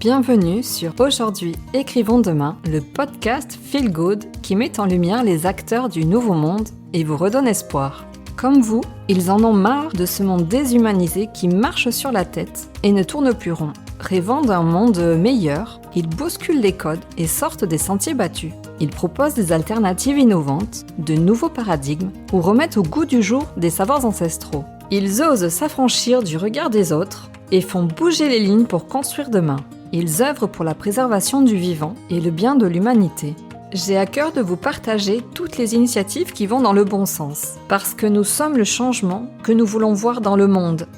Bienvenue sur Aujourd'hui Écrivons Demain, le podcast Feel Good qui met en lumière les acteurs du nouveau monde et vous redonne espoir. Comme vous, ils en ont marre de ce monde déshumanisé qui marche sur la tête et ne tourne plus rond. Rêvant d'un monde meilleur, ils bousculent les codes et sortent des sentiers battus. Ils proposent des alternatives innovantes, de nouveaux paradigmes ou remettent au goût du jour des savoirs ancestraux. Ils osent s'affranchir du regard des autres et font bouger les lignes pour construire demain. Ils œuvrent pour la préservation du vivant et le bien de l'humanité. J'ai à cœur de vous partager toutes les initiatives qui vont dans le bon sens, parce que nous sommes le changement que nous voulons voir dans le monde.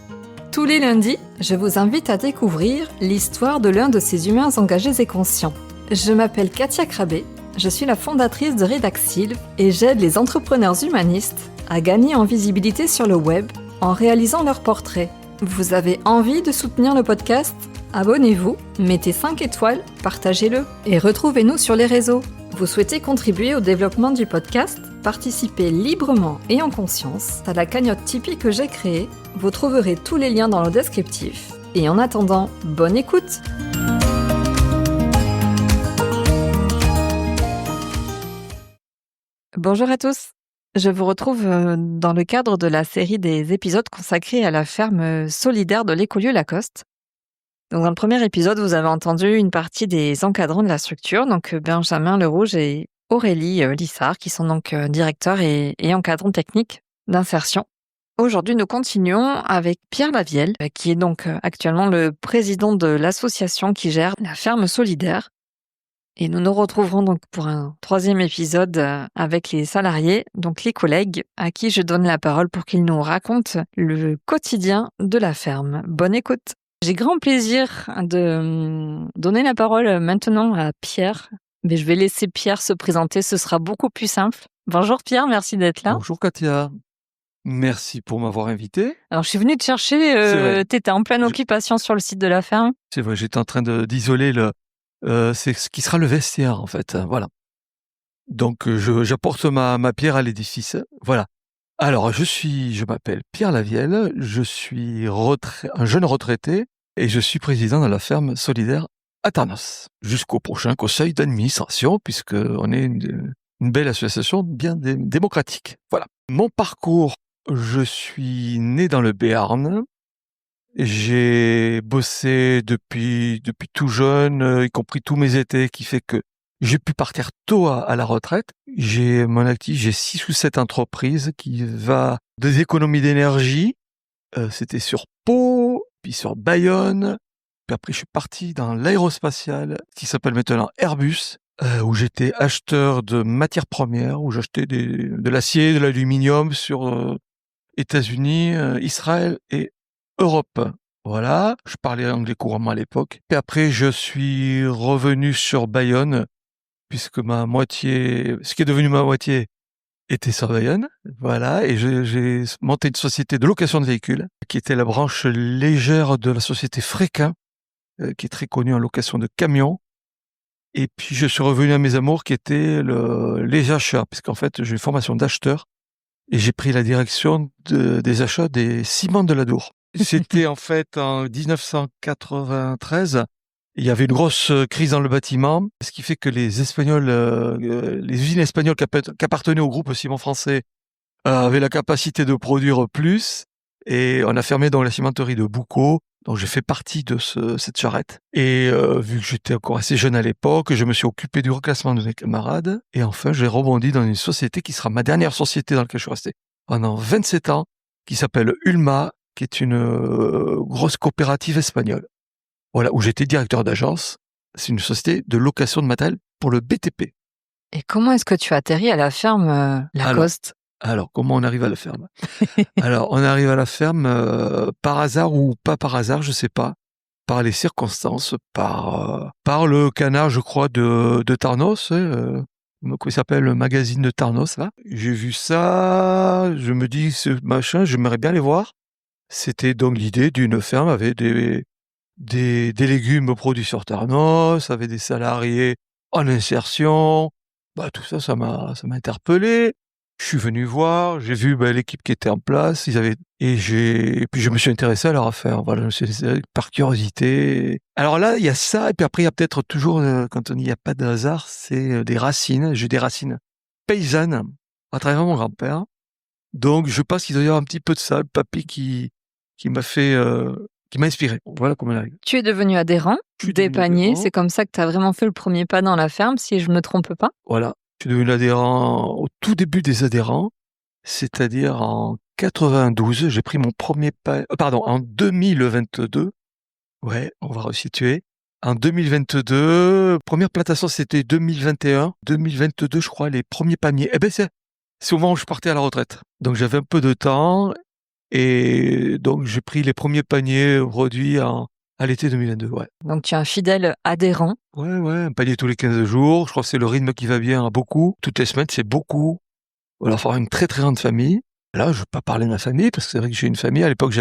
Tous les lundis, je vous invite à découvrir l'histoire de l'un de ces humains engagés et conscients. Je m'appelle Katia Krabbe, je suis la fondatrice de Redaxil et j'aide les entrepreneurs humanistes à gagner en visibilité sur le web en réalisant leurs portraits. Vous avez envie de soutenir le podcast ? Abonnez-vous, mettez 5 étoiles, partagez-le et retrouvez-nous sur les réseaux. Vous souhaitez contribuer au développement du podcast ? Participez librement et en conscience à la cagnotte Tipeee que j'ai créée. Vous trouverez tous les liens dans le descriptif. Et en attendant, bonne écoute ! Bonjour à tous. Je vous retrouve dans le cadre de la série des épisodes consacrés à la ferme solidaire de l'écolieu Lacoste. Donc, dans le premier épisode, vous avez entendu une partie des encadrants de la structure, donc Benjamin Lerouge et Aurélie Lissard, qui sont donc directeurs et encadrants techniques d'insertion. Aujourd'hui, nous continuons avec Pierre Lavielle, qui est donc actuellement le président de l'association qui gère la ferme solidaire. Et nous nous retrouverons donc pour un troisième épisode avec les salariés, donc les collègues, à qui je donne la parole pour qu'ils nous racontent le quotidien de la ferme. Bonne écoute! J'ai grand plaisir de donner la parole maintenant à Pierre, mais je vais laisser Pierre se présenter, ce sera beaucoup plus simple. Bonjour Pierre, merci d'être là. Bonjour Katia, merci pour m'avoir invité. Alors je suis venue te chercher, t'étais en pleine occupation sur le site de la ferme. C'est vrai, j'étais en train d'isoler c'est ce qui sera le vestiaire en fait, voilà. Donc j'apporte ma pierre à l'édifice, voilà. Alors je m'appelle Pierre Lavielle, je suis un jeune retraité et je suis président de la ferme solidaire à Tarnos. Jusqu'au prochain conseil d'administration, puisqu'on est une belle association bien démocratique. Voilà. Mon parcours, je suis né dans le Béarn. J'ai bossé depuis tout jeune, y compris tous mes étés, qui fait que j'ai pu partir tôt à la retraite. J'ai 6 ou 7 entreprises qui va des économies d'énergie. C'était sur Pau, puis sur Bayonne. Puis après, je suis parti dans l'aérospatiale, qui s'appelle maintenant Airbus, où j'étais acheteur de matières premières, où j'achetais de l'acier, de l'aluminium sur États-Unis, Israël et Europe. Voilà, je parlais anglais couramment à l'époque. Et après, je suis revenu sur Bayonne, puisque ce qui est devenu ma moitié était sur Bayonne. Voilà, et j'ai monté une société de location de véhicules, qui était la branche légère de la société Fréquin, qui est très connue en location de camions. Et puis, je suis revenu à mes amours, qui étaient les achats, puisqu'en fait, j'ai une formation d'acheteur, et j'ai pris la direction des achats des ciments de l'Adour. C'était en fait en 1993, il y avait une grosse crise dans le bâtiment, ce qui fait que les usines espagnoles qui appartenaient au groupe ciment français avaient la capacité de produire plus, et on a fermé dans la cimenterie de Boucau. Donc j'ai fait partie de cette charrette. Et vu que j'étais encore assez jeune à l'époque, je me suis occupé du reclassement de mes camarades. Et enfin, j'ai rebondi dans une société qui sera ma dernière société dans laquelle je suis resté pendant 27 ans, qui s'appelle Ulma, qui est une grosse coopérative espagnole. Voilà, où j'étais directeur d'agence. C'est une société de location de matériel pour le BTP. Et comment est-ce que tu atterris à la ferme Lacoste ? Alors, comment on arrive à la ferme ? Alors, on arrive à la ferme par hasard ou pas par hasard, je sais pas. Par les circonstances, par le canard, je crois, de Tarnos, comment il s'appelle, le magazine de Tarnos, là. J'ai vu ça, je me dis, ce machin, j'aimerais bien les voir. C'était donc l'idée d'une ferme avec des légumes produits sur Tarnos, avec des salariés en insertion. Tout ça, ça m'a interpellé. Je suis venu voir, j'ai vu l'équipe qui était en place, et puis je me suis intéressé à leur affaire. Voilà, je me suis intéressé par curiosité. Alors là, il y a ça, et puis après, il y a peut-être toujours, quand on dit il n'y a pas de hasard, c'est des racines. J'ai des racines paysannes à travers mon grand-père. Donc, je pense qu'il doit y avoir un petit peu de ça, le papy qui m'a fait, qui m'a inspiré. Voilà comment il arrive. Tu es devenu adhérent Je suis des devenu paniers. adhérent. C'est comme ça que tu as vraiment fait le premier pas dans la ferme, si je me trompe pas. Voilà. Je suis devenu adhérent au tout début des adhérents, c'est-à-dire en 92. J'ai pris mon premier en 2022. Ouais, on va resituer. En 2022, première plantation, c'était 2021. 2022, je crois, les premiers palmiers. C'est au moment où je partais à la retraite. Donc j'avais un peu de temps, et donc j'ai pris les premiers paniers produits à l'été 2022. Ouais. Donc tu es un fidèle adhérent. Ouais, un panier tous les 15 jours. Je crois que c'est le rythme qui va bien à beaucoup. Toutes les semaines, c'est beaucoup. Voilà, faut avoir une très très grande famille. Là, je ne veux pas parler de ma famille, parce que c'est vrai que j'ai une famille. À l'époque,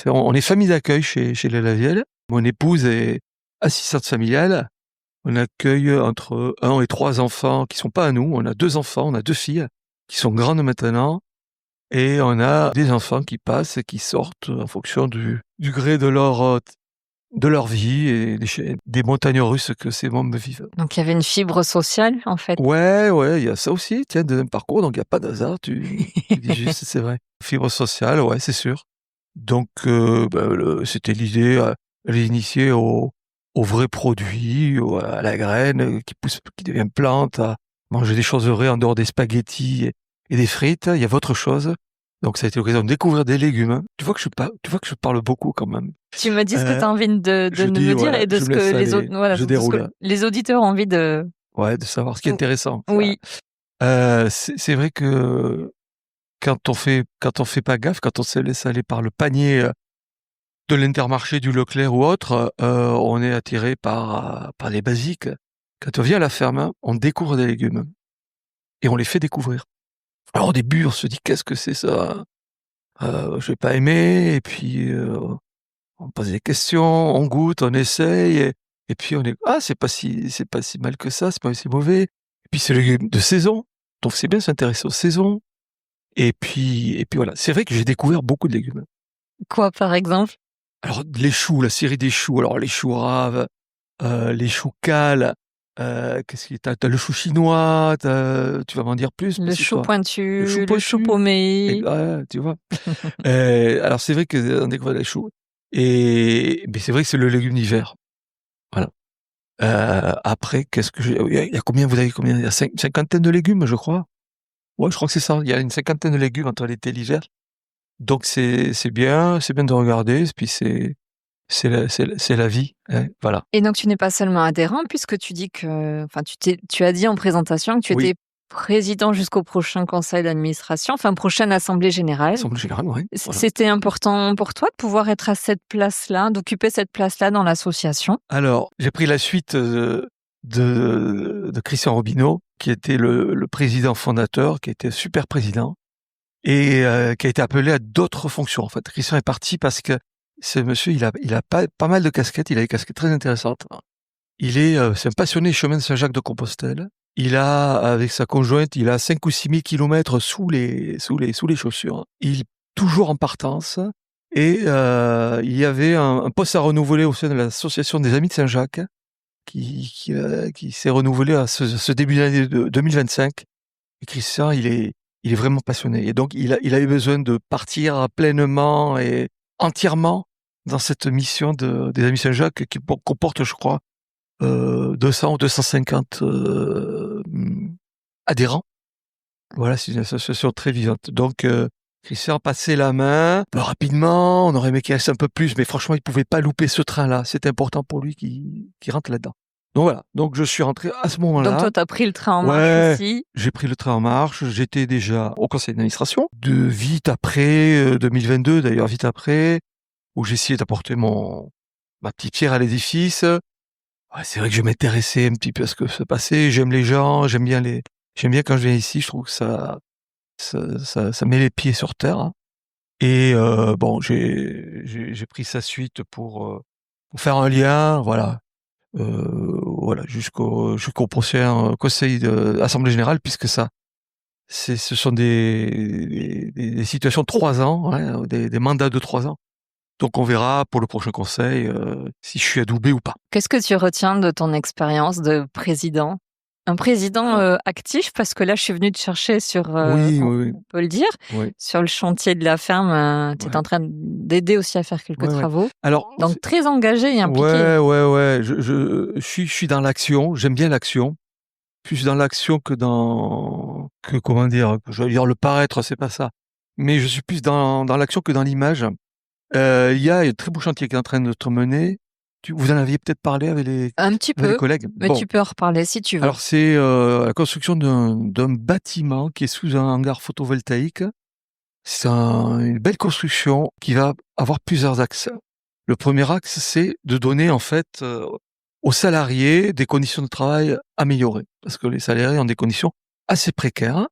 on est famille d'accueil chez les Lavielle. Mon épouse est assistante familiale. On accueille entre 1 et 3 enfants qui sont pas à nous. On a 2 enfants, on a 2 filles qui sont grandes maintenant. Et on a des enfants qui passent et qui sortent en fonction du gré de leur vie et des montagnes russes que ces membres vivent. Donc il y avait une fibre sociale, en fait. Ouais, il y a ça aussi. Tiens, deuxième parcours, donc il n'y a pas d'hasard. Tu dis juste, c'est vrai. Fibre sociale, ouais, c'est sûr. Donc, c'était l'idée, l'initier au vrai produit, à la graine qui pousse, qui devient plante, à manger des choses vraies en dehors des spaghettis et des frites. Il y a autre chose. Donc, ça a été l'occasion de découvrir des légumes. Tu vois que je parle beaucoup quand même. Tu me dis ce que tu as envie de Je me dis, dire voilà, et de je ce me que laisse les aller, autres, voilà, je de ce que déroule. les auditeurs ont envie de. Ouais, de savoir ce qui est intéressant. Oui. C'est vrai que quand on fait pas gaffe, quand on se laisse aller par le panier de l'Intermarché, du Leclerc ou autre, on est attiré par les basiques. Quand on vient à la ferme, on découvre des légumes et on les fait découvrir. Alors au début, on se dit qu'est-ce que c'est ça? Je vais pas aimer, et puis on pose des questions, on goûte, on essaye, et puis on est c'est pas si mal que ça, c'est pas si mauvais. Et puis c'est les légumes de saison, donc c'est bien de s'intéresser aux saisons. Et puis voilà. C'est vrai que j'ai découvert beaucoup de légumes. Quoi, par exemple? Alors les choux, la série des choux, alors les choux raves, les choux cales, qu'est-ce qu'il y a? Tu as le chou chinois, tu vas m'en dire plus, Le c'est chou quoi? pointu, Le chou le chou pointu, paumé. ouais, tu vois? Alors c'est vrai qu'on découvre les choux, mais c'est vrai que c'est le légume d'hiver. Voilà. Après, qu'est-ce que j'ai il y a combien, vous avez combien? Il y a cinquantaine de légumes, je crois? Ouais, je crois que c'est ça. Il y a une cinquantaine de légumes entre l'été et l'hiver. Donc c'est bien de regarder, puis c'est la vie, hein, voilà. Et donc tu n'es pas seulement adhérent, puisque tu dis que, enfin, tu as dit en présentation que tu Oui, étais président jusqu'au prochain conseil d'administration, enfin prochaine assemblée générale. assemblée générale, ouais, voilà. C'était important pour toi de pouvoir être à cette place-là, d'occuper cette place-là dans l'association? Alors, j'ai pris la suite, de Christian Robineau, qui était le président fondateur, qui était super président, et qui a été appelé à d'autres fonctions, en fait. Christian est parti parce que ce monsieur, il a pas mal de casquettes, il a des casquettes très intéressantes. C'est un passionné chemin de Saint-Jacques de Compostelle. Avec sa conjointe, il a 5 ou 6 000 kilomètres sous les chaussures. Il toujours en partance, et il y avait un poste à renouveler au sein de l'association des Amis de Saint-Jacques qui s'est renouvelé à ce début d'année de 2025. Et Christian, il est vraiment passionné, et donc il a eu besoin de partir pleinement et entièrement dans cette mission des Amis Saint-Jacques, qui comporte, je crois, 200 ou 250 adhérents. Voilà, c'est une association très vivante. Donc, Christian a passé la main rapidement. On aurait aimé qu'il reste un peu plus, mais franchement, il pouvait pas louper ce train-là. C'est important pour lui qu'il rentre là-dedans. Donc voilà. Donc je suis rentré à ce Donc moment-là. toi, tu as pris le train en marche Ouais, aussi. j'ai pris le train en marche. J'étais déjà au conseil d'administration. Vite après, 2022 d'ailleurs, vite après, où j'ai essayé d'apporter ma petite pierre à l'édifice. Ouais, c'est vrai que je m'intéressais un petit peu à ce que se passait. J'aime les gens, j'aime bien quand je viens ici. Je trouve que ça met les pieds sur terre, hein. Et bon, j'ai pris sa suite pour faire un lien, voilà, jusqu'au prochain conseil d'assemblée générale, puisque ça Ce sont des situations de 3 ans, ouais, des mandats de 3 ans. Donc on verra pour le prochain conseil si je suis adoubé ou pas. Qu'est-ce que tu retiens de ton expérience de président? Un président actif, parce que là, je suis venue te chercher sur, Oui, oui, on peut le dire, oui. sur le chantier de la ferme. Tu es Ouais. en train d'aider aussi à faire quelques Ouais, ouais. travaux. Alors, Donc très engagé et impliqué. ouais. Je suis dans l'action. J'aime bien l'action. Plus dans l'action comment dire, je vais dire le paraître, c'est pas ça. Mais je suis plus dans l'action que dans l'image. Il y a un très beau chantier qui est en train d'être mené. Vous en aviez peut-être parlé avec Un petit les peu, collègues. mais Bon, tu peux en reparler si tu veux. alors c'est la construction d'un bâtiment qui est sous un hangar photovoltaïque. C'est une belle construction qui va avoir plusieurs axes. Le premier axe, c'est de donner en fait aux salariés des conditions de travail améliorées, parce que les salariés ont des conditions assez précaires.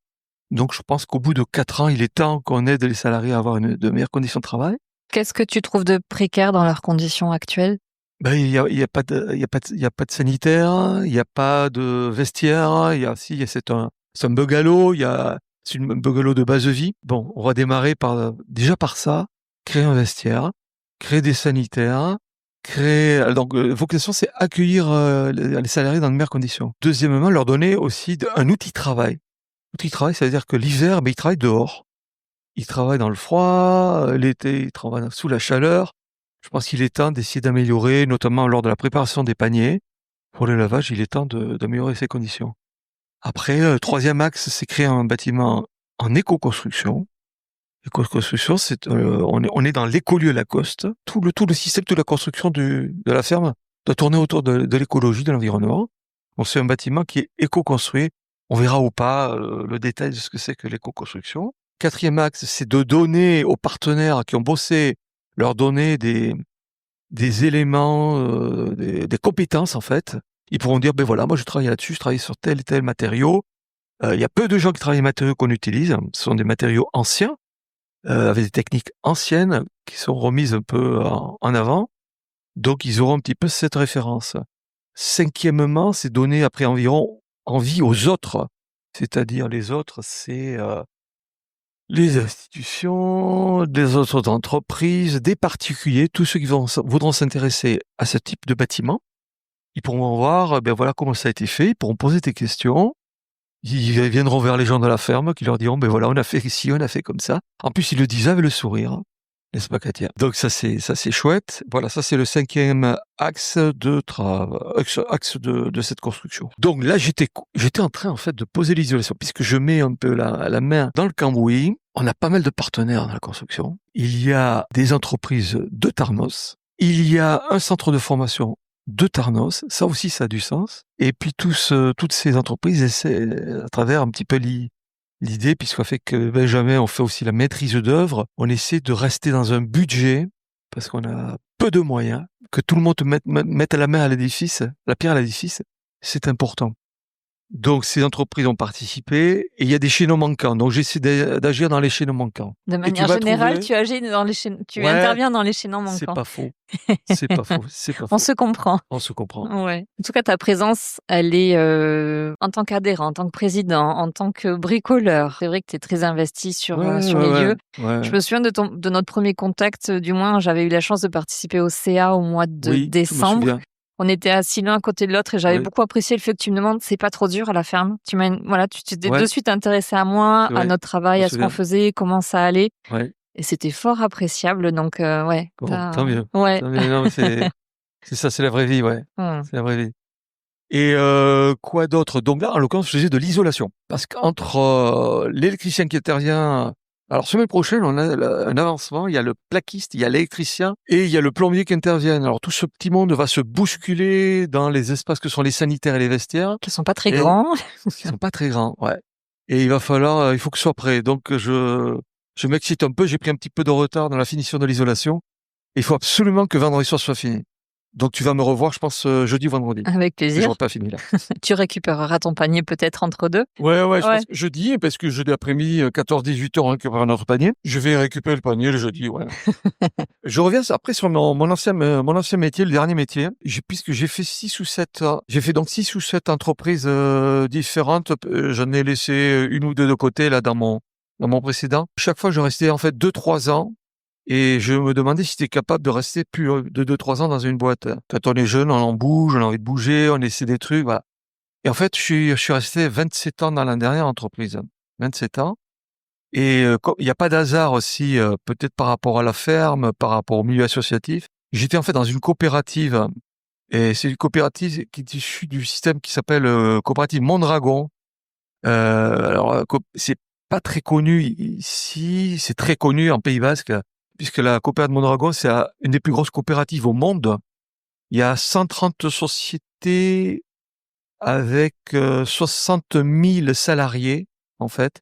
Donc je pense qu'au bout de 4 ans, il est temps qu'on aide les salariés à avoir de meilleures conditions de travail. Qu'est-ce que tu trouves de précaire dans leurs conditions actuelles? Ben, il y a pas de sanitaire, il y a pas de vestiaire, c'est un bungalow, c'est une bungalow de base de vie. Bon, on va démarrer déjà par ça, créer un vestiaire, créer des sanitaires, donc vocation c'est accueillir les salariés dans de meilleures conditions. Deuxièmement, leur donner aussi un outil de travail. Outil de travail, ça veut dire que l'hiver, ils travaillent dehors. Ils travaillent dans le froid, l'été, ils travaillent sous la chaleur. Je pense qu'il est temps d'essayer d'améliorer, notamment lors de la préparation des paniers. Pour le lavage, il est temps d'améliorer ces conditions. Après, troisième axe, c'est créer un bâtiment en éco-construction. Éco-construction, on est dans l'écolieu Lacoste. Tout le système de la construction de la ferme doit tourner autour de l'écologie, de l'environnement. Donc c'est un bâtiment qui est éco-construit. On verra ou pas le détail de ce que c'est que l'éco-construction. Quatrième axe, c'est de donner aux partenaires qui ont bossé, leur donner des éléments, des compétences en fait. Ils pourront dire, ben voilà, moi je travaille là-dessus, je travaille sur tel et tel matériau. Il y a peu de gens qui travaillent les matériaux qu'on utilise. Ce sont des matériaux anciens, avec des techniques anciennes qui sont remises un peu en avant. Donc ils auront un petit peu cette référence. Cinquièmement, c'est donner après environ envie aux autres. C'est-à-dire les autres, c'est les institutions, des autres entreprises, des particuliers, tous ceux qui voudront s'intéresser à ce type de bâtiment. Ils pourront voir, ben voilà comment ça a été fait, ils pourront poser des questions. Ils viendront vers les gens de la ferme qui leur diront, ben voilà, on a fait ici, on a fait comme ça. En plus, ils le disent avec le sourire. N'est-ce pas, Katia? Donc ça c'est chouette. Voilà, ça c'est le cinquième axe de cette construction. Donc là j'étais en train en fait de poser l'isolation puisque je mets un peu la main dans le cambouis. On a pas mal de partenaires dans la construction. Il y a des entreprises de Tarnos. Il y a un centre de formation de Tarnos. Ça aussi ça a du sens. Et puis toutes ces entreprises essaient à travers un petit peu l'idée, puisqu'on fait que Benjamin, on fait aussi la maîtrise d'œuvre, on essaie de rester dans un budget, parce qu'on a peu de moyens, que tout le monde mette la main à l'édifice, la pierre à l'édifice, c'est important. Donc ces entreprises ont participé, et il y a des chaînons manquants, donc j'essaie d'agir dans les chaînons manquants. De manière générale, tu agis dans les tu interviens dans les chaînons manquants. C'est pas faux. C'est pas faux. On se comprend. On se comprend. Ouais. En tout cas, ta présence, elle est en tant qu'adhérent, en tant que président, en tant que bricoleur. C'est vrai que tu es très investi sur les lieux. Ouais. Je me souviens de notre premier contact, du moins, j'avais eu la chance de participer au CA au mois de décembre. On était assis l'un à côté de l'autre et j'avais beaucoup apprécié le fait que tu me demandes, c'est pas trop dur à la ferme. Tu t'es de suite intéressé à moi, à notre travail, à ce qu'on faisait, comment ça allait. Ouais. Et c'était fort appréciable, donc ouais. Bon, tant mieux. Ouais. Tant mieux. Non, mais c'est ça, c'est la vraie vie, ouais. C'est la vraie vie. Et quoi d'autre? Donc là, en l'occurrence, je faisais de l'isolation. Parce qu'entre l'électricien qui intervient... Alors, semaine prochaine, on a un avancement. Il y a le plaquiste, il y a l'électricien et il y a le plombier qui interviennent. Alors, tout ce petit monde va se bousculer dans les espaces que sont les sanitaires et les vestiaires. Qui sont pas très grands. Qui sont pas très grands, ouais. Et il faut que ce soit prêt. Donc, je m'excite un peu. J'ai pris un petit peu de retard dans la finition de l'isolation. Il faut absolument que vendredi soir soit fini. Donc tu vas me revoir, je pense, jeudi ou vendredi. Avec Je plaisir. n'aurai pas fini là. Tu récupéreras ton panier peut-être entre deux. Ouais, je Ouais. pense que jeudi, parce que jeudi après-midi, 14-18 heures, on récupère notre panier. Je vais récupérer le panier le jeudi, ouais. Je reviens après sur mon ancien métier, le dernier métier. Puisque j'ai fait 6 ou 7, j'ai fait donc 6 ou 7 entreprises différentes. J'en ai laissé une ou deux de côté là dans mon précédent. Chaque fois, je restais en fait 2-3 ans. Et je me demandais si tu es capable de rester plus de 2-3 ans dans une boîte. Quand on est jeune, on en bouge, on a envie de bouger, on essaie des trucs, voilà. Et en fait, je suis resté 27 ans dans la dernière entreprise. 27 ans. Et il n'y a pas d'hasard aussi, peut-être par rapport à la ferme, par rapport au milieu associatif. J'étais en fait dans une coopérative. Et c'est une coopérative qui est issue du système qui s'appelle coopérative Mondragon. Alors, c'est pas très connu ici, c'est très connu en Pays Basque, puisque la coopérative Mondragon, c'est une des plus grosses coopératives au monde. Il y a 130 sociétés avec 60 000 salariés, en fait,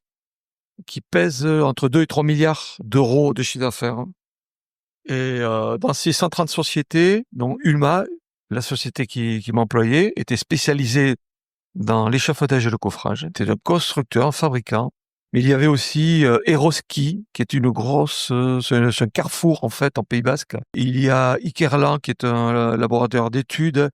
qui pèsent entre 2 et 3 milliards d'euros de chiffre d'affaires. Et dans ces 130 sociétés, donc Ulma, la société qui m'employait, était spécialisée dans l'échafaudage et le coffrage. C'était un constructeur, un fabricant. Mais il y avait aussi Eroski, qui est une grosse, c'est un carrefour en fait en Pays Basque. Il y a Ikerlan, qui est un laboratoire d'études.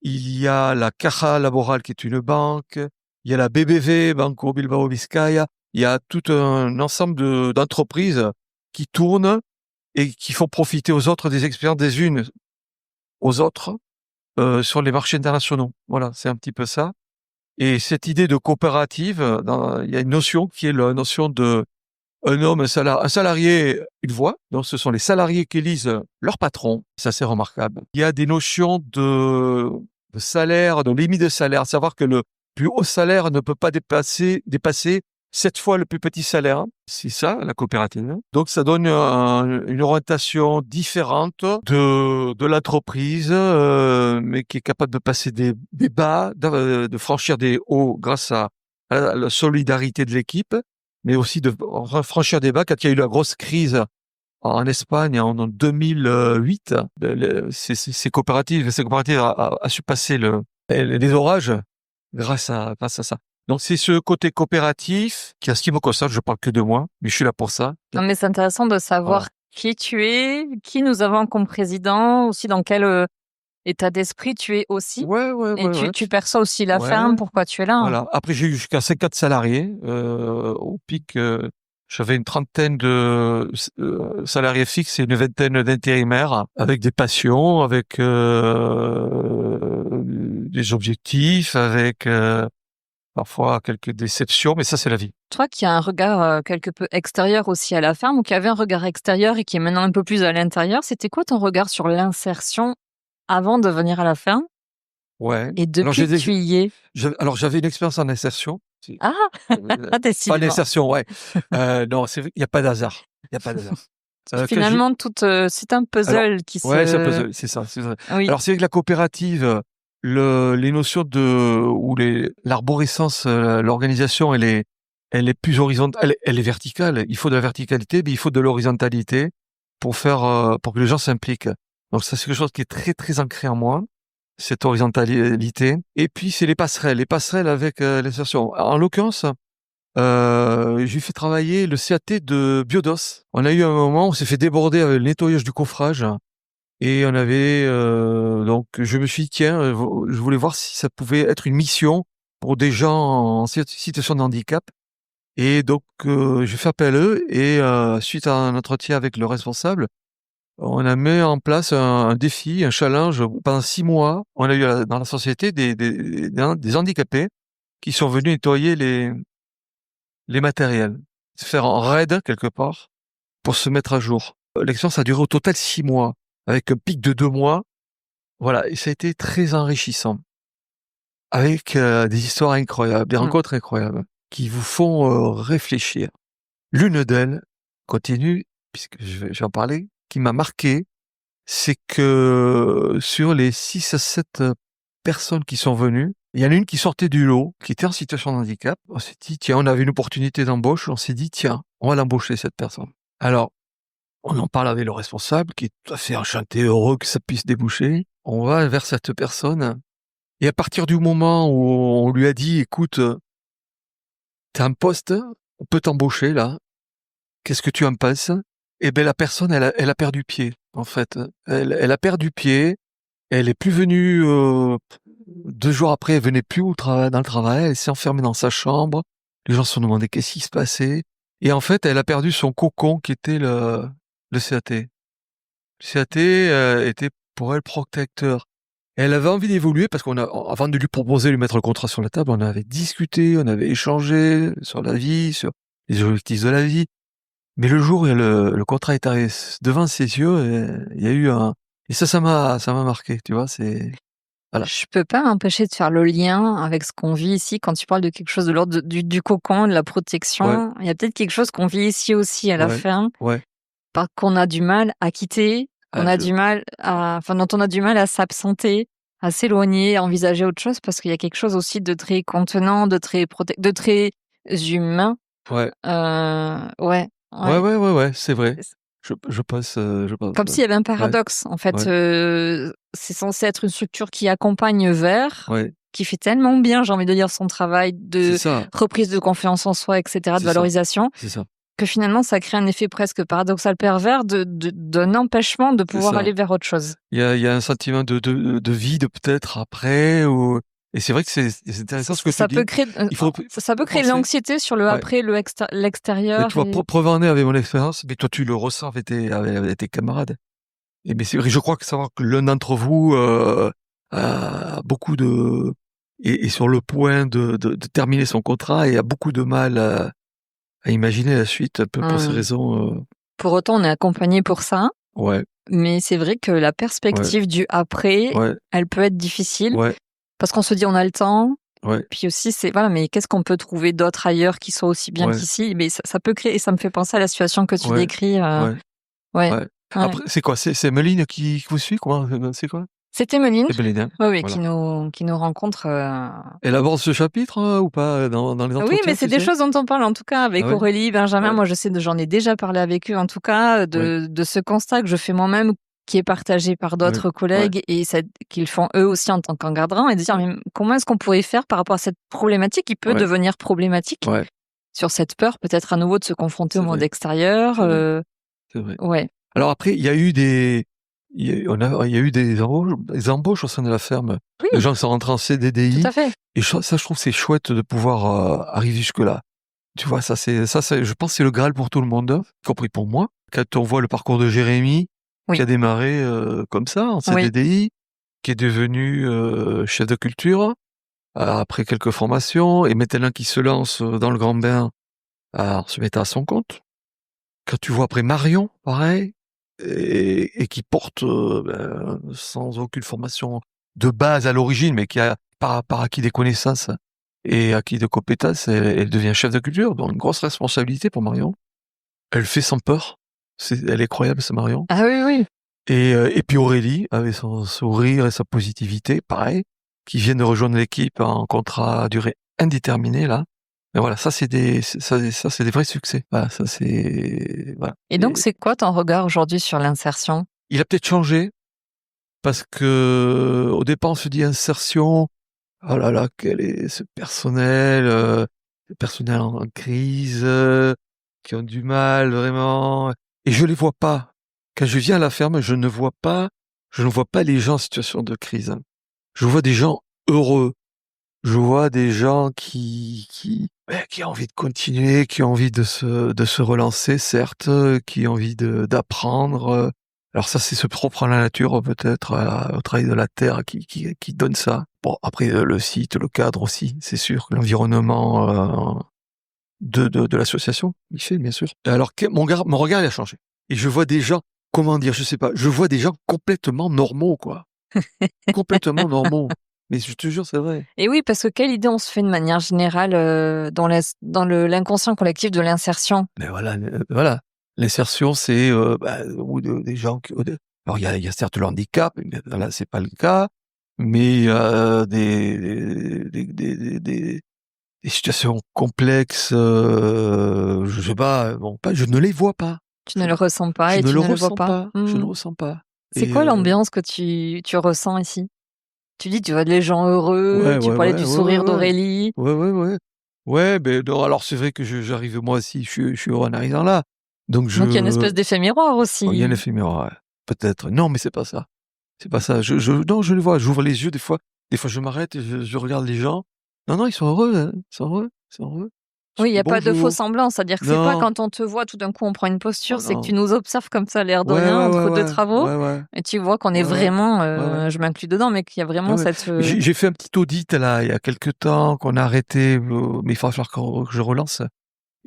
Il y a la Caja Laboral, qui est une banque. Il y a la BBV, Banco Bilbao Vizcaya. Il y a tout un ensemble d'entreprises qui tournent et qui font profiter aux autres des expériences des unes aux autres sur les marchés internationaux. Voilà, c'est un petit peu ça. Et cette idée de coopérative, il y a une notion qui est la notion de un homme, un salarié, une voix. Donc, ce sont les salariés qui élisent leur patron. Ça, c'est remarquable. Il y a des notions de salaire, de limite de salaire. À savoir que le plus haut salaire ne peut pas dépasser 7 fois le plus petit salaire. C'est ça, la coopérative. Donc, ça donne une orientation différente de l'entreprise, mais qui est capable de passer des bas, de franchir des hauts grâce à la solidarité de l'équipe, mais aussi de franchir des bas. Quand il y a eu la grosse crise en Espagne en 2008, ces coopératives a su passer les orages grâce à ça. Donc c'est ce côté coopératif qui, à ce qui me concerne, je parle que de moi, mais je suis là pour ça. Non, mais c'est intéressant de savoir Voilà. qui tu es, qui nous avons comme président, aussi dans quel état d'esprit tu es aussi. Ouais. Et tu perçois aussi la Ouais. ferme, pourquoi tu es là. Voilà. Après, j'ai eu jusqu'à 50 salariés. Au pic, j'avais une trentaine de salariés fixes et une vingtaine d'intérimaires, avec des passions, avec des objectifs, avec parfois quelques déceptions, mais ça, c'est la vie. Je crois qu'il y a un regard quelque peu extérieur aussi à la ferme, ou qu'il y avait un regard extérieur et qui est maintenant un peu plus à l'intérieur. C'était quoi ton regard sur l'insertion avant de venir à la ferme? Ouais. Et depuis que tu y es? Alors, j'avais une expérience en insertion. Ah, Pas décidément. d'insertion, ouais. Non, il n'y a pas d'hasard. Il n'y a pas d'hasard. Finalement, c'est un puzzle qui se... Ouais, c'est un puzzle, c'est ça. Oui. Alors, c'est vrai que la coopérative, les notions ou l'arborescence, l'organisation, elle est plus horizontale, elle est verticale. Il faut de la verticalité, mais il faut de l'horizontalité pour que les gens s'impliquent. Donc, ça, c'est quelque chose qui est très, très ancré en moi, cette horizontalité. Et puis, c'est les passerelles avec l'insertion. En l'occurrence, j'ai fait travailler le CAT de Biodos. On a eu un moment où on s'est fait déborder avec le nettoyage du coffrage. Et on avait donc je me suis dit tiens, je voulais voir si ça pouvait être une mission pour des gens en situation de handicap. Et donc j'ai fait appel à eux et suite à un entretien avec le responsable, on a mis en place un défi, un challenge. Pendant 6 mois, on a eu dans la société des handicapés qui sont venus nettoyer les matériels, se faire en raid quelque part pour se mettre à jour. L'expérience a duré au total 6 mois, avec un pic de 2 mois. Voilà, et ça a été très enrichissant, avec des histoires incroyables, des rencontres incroyables, qui vous font réfléchir. L'une d'elles continue, puisque je vais en parler, qui m'a marqué, c'est que sur les 6 à 7 personnes qui sont venues, il y en a une qui sortait du lot, qui était en situation de handicap. On s'est dit, tiens, on avait une opportunité d'embauche, on s'est dit, tiens, on va l'embaucher, cette personne. Alors, on en parle avec le responsable, qui est tout à fait enchanté, heureux que ça puisse déboucher. on va vers cette personne et à partir du moment où on lui a dit: «Écoute, tu as un poste, on peut t'embaucher là, qu'est-ce que tu en penses?» Et beh, la personne elle a perdu pied, en fait. Elle a perdu pied, elle est plus venue, 2 jours après, elle venait plus dans le travail, elle s'est enfermée dans sa chambre. Les gens se sont demandé qu'est-ce qui se passait et en fait, elle a perdu son cocon qui était le CAT. Le CAT, était pour elle protecteur. Elle avait envie d'évoluer parce avant de lui proposer de lui mettre le contrat sur la table, on avait discuté, on avait échangé sur la vie, sur les objectifs de la vie. Mais le jour où le contrat est arrivé devant ses yeux, il y a eu et ça m'a marqué, tu vois? Voilà. Je peux pas m'empêcher de faire le lien avec ce qu'on vit ici quand tu parles de quelque chose de l'ordre du cocon, de la Ouais, protection. Il y a peut-être quelque chose qu'on vit ici aussi à la ouais, ferme, ouais. qu'on a du mal à quitter, Ah je dont on a du mal à s'absenter, à s'éloigner, à envisager autre chose parce qu'il y a quelque chose aussi de très contenant, de très humain. ouais. Ouais, Ouais, ouais. ouais, ouais, ouais, c'est vrai. Je pense, Comme ouais. s'il y avait un Ouais, paradoxe, en fait, ouais, c'est censé être une structure qui accompagne vers, ouais. qui fait tellement bien, j'ai envie de dire, son travail C'est de ça, reprise de confiance en soi et cetera, de c'est ça, valorisation, c'est ça, que finalement ça crée un effet presque paradoxal pervers d'un empêchement de c'est pouvoir ça. aller vers autre chose. Il y a un sentiment de vide peut-être après ou et c'est vrai que c'est Ç intéressant ce que tu ça peut dis. créer, Il faut ça peut créer de penser l'anxiété sur le ouais. après, Mais tu l'extérieur vois, et preuve en est avec mon expérience, mais toi tu le ressens avec tes camarades. Et mais c'est vrai, je crois que savoir que l'un d'entre vous, a beaucoup de est sur le point de terminer son contrat et a beaucoup de mal à imaginer la suite un peu pour ces mmh. raisons, Pour autant, on est accompagné pour ça, ouais, mais c'est vrai que la ouais, perspective du après, ouais, elle peut être difficile ouais, parce qu'on se dit: «On a le temps». ouais, Puis aussi, c'est voilà, mais qu'est-ce qu'on peut trouver d'autre ailleurs qui soit aussi bien ouais, qu'ici? Mais ça peut créer et ça me fait penser à la situation que tu ouais, décris, ouais, ouais, ouais. ouais. Après c'est quoi? C'est Meline qui vous suit? Comment, c'est quoi? C'est Emeline, C'est Meline, hein? oui, oui, Voilà. qui nous rencontre, Elle aborde ce chapitre, ou pas, dans les oui, mais entretiens, c'est tu des sais? choses dont on parle en tout cas Ah avec ouais? Aurélie, Benjamin. Ouais, Moi, j'en ai déjà parlé avec eux en tout cas, ouais, de ce constat que je fais moi-même, qui est partagé par ouais, d'autres ouais, collègues et qu'ils font eux aussi en tant qu'encadrants et de dire: ouais, «Mais comment est-ce qu'on pourrait faire par rapport à cette problématique qui peut ouais, devenir problématique?» ouais, sur cette peur peut-être à nouveau de se confronter au c'est monde vrai, extérieur, c'est vrai, c'est vrai. ouais. Alors après, il y a eu des embauches au sein de la ferme, de Oui, gens qui sont rentrés en tout CDDI à fait. et ça je trouve que c'est chouette de pouvoir, arriver jusque-là. Tu vois? Ça c'est je pense que c'est le graal pour tout le monde, y compris pour moi. Quand on voit le parcours de Jérémy, qui Oui, a démarré, comme ça en oui. CDDI, qui est devenu, chef de culture, après quelques formations et maintenant qui se lance, dans le grand bain, en se mettant à son compte. Quand tu vois après Marion, pareil, et qui porte, sans aucune formation de base à l'origine, mais qui a par acquis des connaissances et acquis de compétences, elle devient chef de culture, donc une grosse responsabilité pour Marion. Elle fait sans peur. Elle est incroyable, cette Marion. Ah oui, oui. Et puis Aurélie, avec son sourire et sa positivité, pareil, qui vient de rejoindre l'équipe en contrat à durée indéterminée là. Et voilà, ça c'est des vrais succès. Voilà, ça c'est voilà. Et donc c'est quoi ton regard aujourd'hui sur l'insertion? Il a peut-être changé parce que au départ, on se dit insertion, oh là là, quel est ce personnel en crise, qui ont du mal vraiment et je les vois pas. Quand je viens à la ferme, je ne vois pas les gens en situation de crise. Je vois des gens heureux. Je vois des gens qui ont envie de continuer, qui ont envie de se relancer, certes, qui ont envie d'apprendre. Alors ça, c'est propre à la nature, peut-être, au travail de la terre qui donne ça. Bon, après, le site, le cadre aussi, c'est sûr, l'environnement de l'association, il fait, bien sûr. Alors, mon regard, il a changé. Et je vois des gens, comment dire, je sais pas, je vois des gens complètement normaux, quoi. Complètement normaux. Mais je te jure, c'est vrai. Et oui, parce que quelle idée on se fait de manière générale, dans l'inconscient collectif de l'insertion? Mais voilà. L'insertion, c'est, ou des gens alors il y a certes le handicap, mais là, c'est pas le cas, mais des situations complexes, je sais pas, bon, je ne les vois pas. Tu ne le ressens pas Je et ne tu le ne le vois ressens pas? pas, je ne Mmh. ressens pas. C'est Et quoi l'ambiance que tu ressens ici? Tu dis, tu vois les gens heureux, ouais, tu ouais, parlais ouais, du ouais, ouais, sourire ouais. d'Aurélie. Ouais, ouais, ouais. Ouais, beh, non, alors c'est vrai que j'arrive moi aussi, je suis heureux en arrivant là. Donc Donc il y a une je espèce d'effet miroir oh, il y a un aussi. effet miroir, ouais. Peut-être. Non, mais c'est pas ça. C'est pas ça. Non, je les vois, j'ouvre les yeux des fois. Des fois, je m'arrête et je regarde les gens. Non, non, ils sont heureux, hein. Ils sont heureux, ils sont heureux. Je Oui, il y dis: a pas de faux «Bonjour». semblants, c'est-à-dire que c'est pas Non, quand on te voit, tout d'un coup, on prend une posture, oh c'est que tu non. nous observes comme ça, l'air de Ouais, rien, ouais, ouais, entre 2 ouais. travaux Ouais, ouais. et tu vois qu'on est Ouais, ouais. vraiment, Ouais, ouais. je m'inclus dedans, mais qu'il y a Ouais, vraiment ouais. cette, J'ai fait un petit audit là, il y a quelque temps qu'on a arrêté, mais il va falloir que je relance.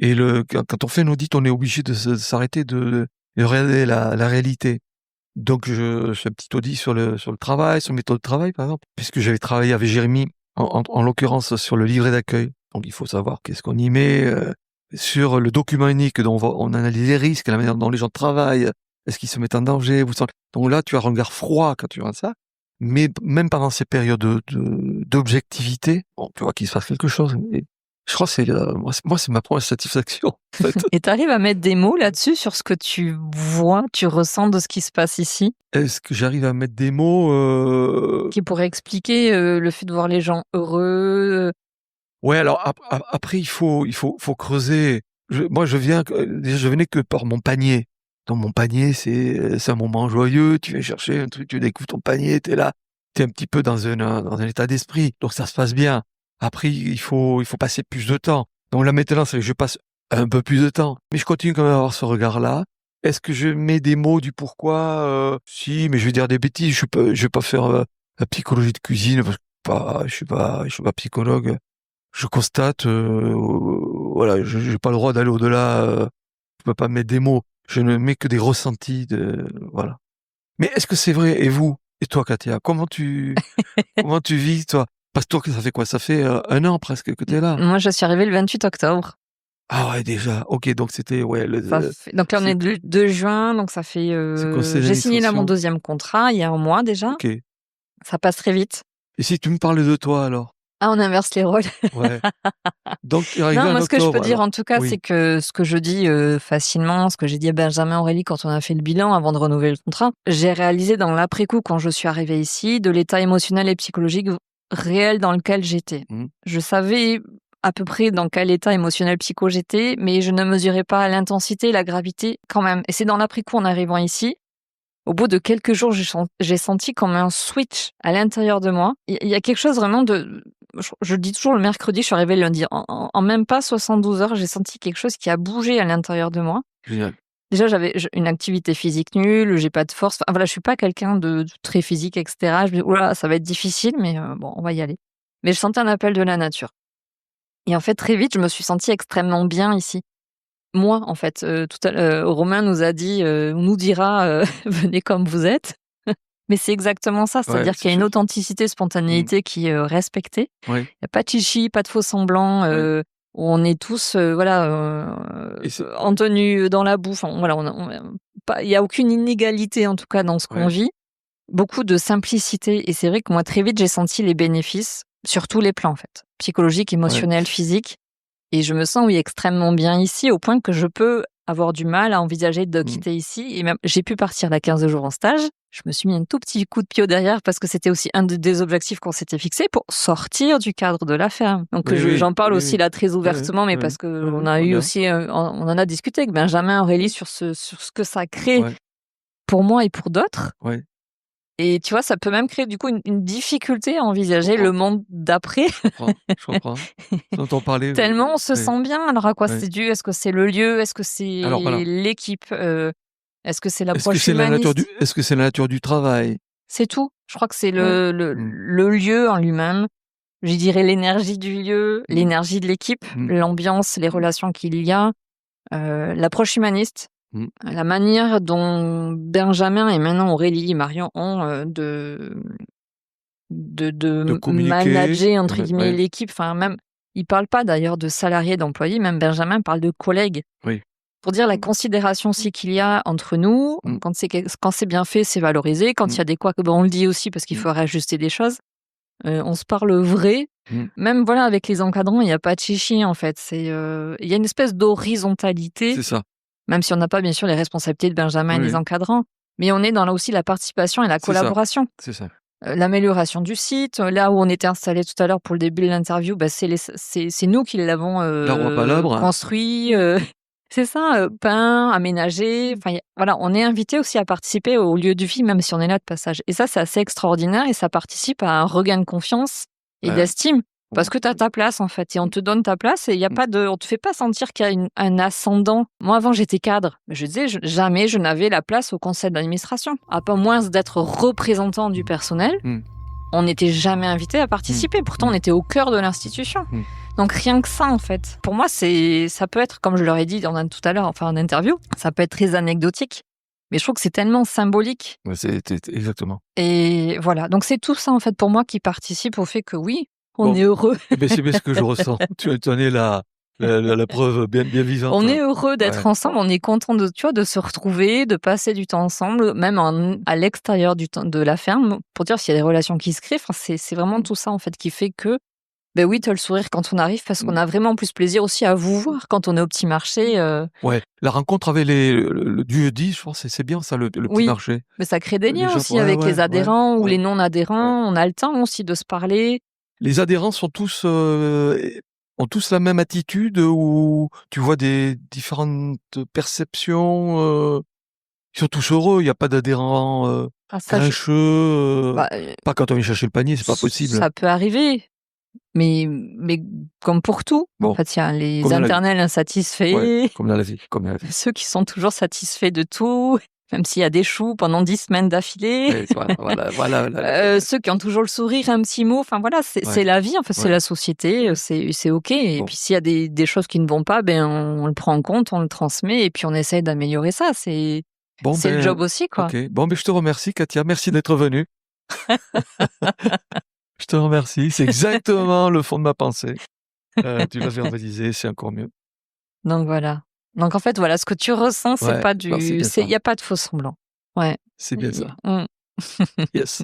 Et quand on fait un audit, on est obligé de s'arrêter de regarder la réalité. Donc je fais un petit audit sur le travail, sur mes méthode de travail, par exemple, puisque j'avais travaillé avec Jérémy, en l'occurrence sur le livret d'accueil. Donc il faut savoir qu'est-ce qu'on y met, sur le document unique dont on analyse les risques, la manière dont les gens travaillent, est-ce qu'ils se mettent en danger, donc là, tu as un regard froid quand tu regardes ça, mais même pendant ces périodes d'objectivité, bon, tu vois qu'il se passe quelque chose. Et je crois que c'est ma première satisfaction, en fait. et tu arrives à mettre des mots là-dessus, sur ce que tu vois, tu ressens de ce qui se passe ici? Est-ce que j'arrive à mettre des mots, Qui pourrait expliquer, le fait de voir les gens heureux, Ouais, alors après il faut creuser. Moi je viens déjà je venais que par mon panier. Dans mon panier, c'est un moment joyeux, tu viens chercher un truc, tu découvres ton panier, tu es là, tu es un petit peu dans un état d'esprit, donc ça se passe bien. Après il faut passer plus de temps. Donc là maintenant, c'est que je passe un peu plus de temps, mais je continue quand même à avoir ce regard-là. Est-ce que je mets des mots du pourquoi? Si, mais je vais dire des bêtises, je vais pas faire, la psychologie de cuisine parce que je suis pas psychologue. Je constate, voilà, je j'ai pas le droit d'aller au-delà, je peux pas mettre des mots. Je ne mets que des ressentis voilà. Mais est-ce que c'est vrai? Et vous? Et toi, Katia? Comment tu vis, toi? Parce que toi, ça fait quoi? Ça fait, 1 an presque que tu es là? moi, je suis arrivée le 28 octobre. Ah ouais, déjà. OK, donc c'était ouais, Ça fait donc là, on est c'est le 2 juin, donc ça fait, c'est conseil j'ai signé là mon d'administration? 2e contrat il y a 1 mois déjà. OK. Ça passe très vite. Et si tu me parlais de toi alors? Ah, on inverse les rôles. Ouais. Donc tu es arrivé Non, en moi, ce que je peux octobre dire alors? en tout cas, c'est Oui. que ce que je dis, facilement, ce que j'ai dit à Benjamin Aurélie quand on a fait le bilan avant de renouveler le contrat, j'ai réalisé dans l'après-coup, quand je suis arrivée ici, de l'état émotionnel et psychologique réel dans lequel j'étais. Mmh. Je savais à peu près dans quel état émotionnel psycho j'étais, mais je ne mesurais pas l'intensité et la gravité quand même. Et c'est dans l'après-coup, en arrivant ici, au bout de quelques jours, j'ai senti comme un switch à l'intérieur de moi. Il y a quelque chose vraiment de... Je dis toujours le mercredi, je suis arrivée le lundi. En même pas 72 heures, j'ai senti quelque chose qui a bougé à l'intérieur de moi. Génial. Déjà, j'avais une activité physique nulle, j'ai pas de force. Enfin, voilà, je suis pas quelqu'un de très physique, etc. Je me dis, oula, ça va être difficile, mais bon, on va y aller. Mais je sentais un appel de la nature. Et en fait, très vite, je me suis sentie extrêmement bien ici. Moi, en fait, tout à l'heure, Romain nous a dit, nous dira, «Venez comme vous êtes». Mais c'est exactement ça, Ouais, c'est-à-dire qu'il c'est y a une sûr. authenticité, Mmh. spontanéité qui est, respectée. Ouais, Il y a pas de chichi, pas de faux semblants, ouais. où on est tous, voilà, Et c'est en tenue, dans la boue, enfin voilà, pas il y a aucune inégalité en tout cas dans ce qu'on ouais, vit. Beaucoup de simplicité et c'est vrai que moi très vite j'ai senti les bénéfices sur tous les plans en fait, psychologique, ouais. émotionnel, physique. Et je me sens, oui, extrêmement bien ici, au point que je peux avoir du mal à envisager de Mmh. quitter ici. Et même, j'ai pu partir là 15 jours en stage. Je me suis mis un tout petit coup de pied au derrière parce que c'était aussi un des objectifs qu'on s'était fixé pour sortir du cadre de la ferme. Donc, Oui, oui, j'en parle oui, aussi oui. là très Ouais, ouais, ouvertement, mais ouais, parce que ouais, on ouais, a ouais, eu bien. aussi, on en a discuté avec Benjamin Aurélie sur ce que ça crée Ouais, pour moi et pour d'autres. ouais, Et tu vois, ça peut même créer du coup une difficulté à je envisager le comprends, monde d'après. je comprends, je comprends. J'entends parler, Tellement on se ouais, sent bien. Alors à quoi ouais. c'est dû? Est-ce que c'est le lieu? Est-ce que Alors c'est voilà, l'équipe? Est-ce que c'est est-ce que l'approche c'est la nature du humaniste? est-ce que c'est la nature du travail? C'est tout. Je crois que c'est Ouais. le Mmh, le lieu en lui-même. Je dirais l'énergie du lieu, mmh, l'énergie de l'équipe, mmh, l'ambiance, les mmh, relations qu'il y a, l'approche humaniste, mmh. la manière dont Benjamin et maintenant Aurélie et Marion ont, De de communiquer, «manager» entre guillemets ouais, l'équipe. Enfin même, ils parlent pas d'ailleurs de salariés, d'employés, même Benjamin parle de collègues. oui. Pour dire la Mmh, considération aussi qu'il y a entre nous, mmh, quand c'est bien fait, c'est valorisé. Quand il mmh, y a des couacs, ben, on le dit aussi parce qu'il mmh, faut réajuster des choses. On se parle vrai. mmh. Même voilà, avec les encadrants, il y a pas de chichi en fait. Il y a une espèce d'horizontalité, C'est ça. même si on n'a pas bien sûr les responsabilités de Benjamin et Oui, des oui. encadrants. Mais on est dans là aussi la participation et la collaboration. C'est ça. L'amélioration du site, là où on était installé tout à l'heure pour le début de l'interview, c'est nous qui l'avons L'arbre à palabres. construit, c'est ça, peint, aménagé. Enfin, voilà, on est invité aussi à participer au lieu de vie, même si on est là de passage. Et ça, c'est assez extraordinaire et ça participe à un regain de confiance et d'estime. Parce que tu as ta place, en fait, et on te donne ta place, et il y a pas on te fait pas sentir qu'il y a un ascendant. Moi, avant, j'étais cadre. Je disais, jamais je n'avais la place au conseil d'administration. À pas moins d'être représentant du personnel, on n'était jamais invité à participer. Pourtant, on était au cœur de l'institution. Donc, rien que ça, en fait. Pour moi, ça peut être, comme je leur ai dit tout à l'heure, enfin, en interview, ça peut être très anecdotique. Mais je trouve que c'est tellement symbolique. Ouais, c'est exactement. Et voilà. Donc, c'est tout ça, en fait, pour moi, qui participe au fait que oui, on est heureux. C'est bien ce que je ressens. Tu en es la preuve bien vivante. On est heureux d'être ensemble, on est content de se retrouver, de passer du temps ensemble, même à l'extérieur de la ferme, pour dire s'il y a des relations qui se créent. Enfin, c'est vraiment tout ça, en fait, qui fait que, oui, tu as le sourire quand on arrive, parce qu'on a vraiment plus plaisir aussi à vous voir quand on est au petit marché. Ouais, la rencontre avec le du jeudi, je pense, c'est bien ça, le petit marché. Mais ça crée des liens aussi avec les adhérents ou les non-adhérents. On a le temps aussi de se parler. Les adhérents sont tous ont tous la même attitude, ou tu vois des différentes perceptions? Ils sont tous heureux, il y a pas d'adhérents grincheux, pas quand on vient chercher le panier, c'est pas possible. Ça peut arriver, mais comme pour tout, en fait, il y a les internels insatisfaits, comme dans la vie, ceux qui sont toujours satisfaits de tout, même s'il y a des choux pendant 10 semaines d'affilée. Voilà. Ceux qui ont toujours le sourire, un petit mot. Enfin voilà, c'est la vie. En fait, c'est la société. C'est ok. Et puis s'il y a des choses qui ne vont pas, on le prend en compte, on le transmet, et puis on essaye d'améliorer ça. C'est le job aussi, quoi. Ok. Bon, je te remercie, Katia. Merci d'être venue. Je te remercie. C'est exactement le fond de ma pensée. Tu l'as verbalisé, c'est encore mieux. Donc voilà. Donc en fait, voilà, ce que tu ressens, c'est pas il n'y a pas de faux semblant. Ouais. C'est bien ça. Yes.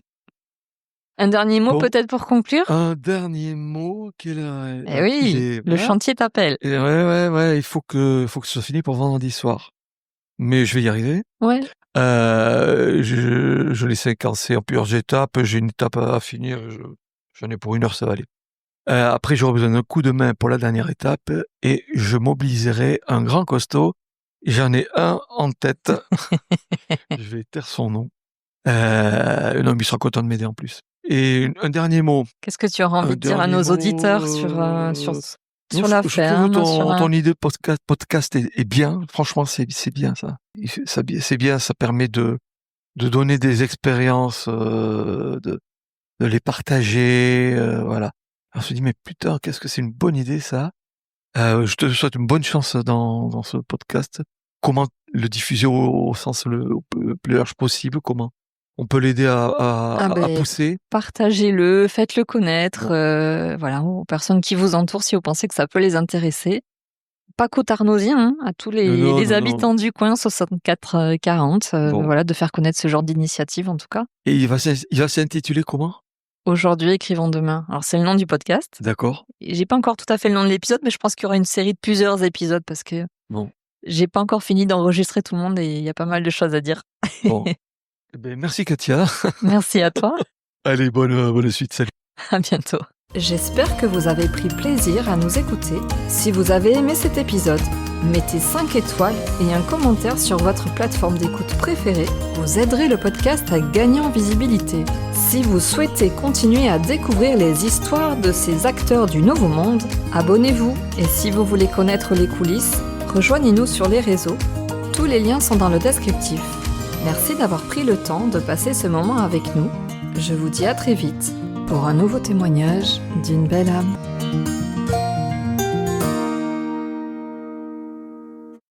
Un dernier mot peut-être pour conclure? Un dernier mot, oui, le chantier t'appelle. Ouais, il faut que ce soit fini pour vendredi soir. Mais je vais y arriver. Ouais. Je l'ai séquencé en plusieurs étapes. J'ai une étape à finir. J'en ai pour 1 heure, ça va aller. Après, j'aurai besoin d'un coup de main pour la dernière étape, et je mobiliserai un grand costaud. J'en ai un en tête. Je vais taire son nom. Non, mais il sera content de m'aider en plus. Et un dernier mot. Qu'est-ce que tu auras envie de dire à nos auditeurs sur la ferme? Ton idée de podcast est bien. Franchement, c'est bien ça. C'est bien, ça permet de donner des expériences, de les partager, voilà. Alors, on se dit, mais putain, qu'est-ce que c'est une bonne idée, ça. Je te souhaite une bonne chance dans ce podcast. Comment le diffuser au sens le plus large possible? Comment on peut l'aider à pousser? Partagez-le, faites-le connaître, voilà, aux personnes qui vous entourent, si vous pensez que ça peut les intéresser. Pas qu'aux Tarnosiens, à tous les habitants du coin, 64-40, voilà, de faire connaître ce genre d'initiative, en tout cas. Et il va s'intituler comment? Aujourd'hui, écrivons demain. Alors, c'est le nom du podcast. D'accord. J'ai pas encore tout à fait le nom de l'épisode, mais je pense qu'il y aura une série de plusieurs épisodes, parce que j'ai pas encore fini d'enregistrer tout le monde et il y a pas mal de choses à dire. Bon. Merci, Katia. Merci à toi. Allez, bonne suite. Salut. À bientôt. J'espère que vous avez pris plaisir à nous écouter. Si vous avez aimé cet épisode, mettez 5 étoiles et un commentaire sur votre plateforme d'écoute préférée. Vous aiderez le podcast à gagner en visibilité. Si vous souhaitez continuer à découvrir les histoires de ces acteurs du Nouveau Monde, abonnez-vous. Et si vous voulez connaître les coulisses, rejoignez-nous sur les réseaux. Tous les liens sont dans le descriptif. Merci d'avoir pris le temps de passer ce moment avec nous. Je vous dis à très vite pour un nouveau témoignage d'une belle âme.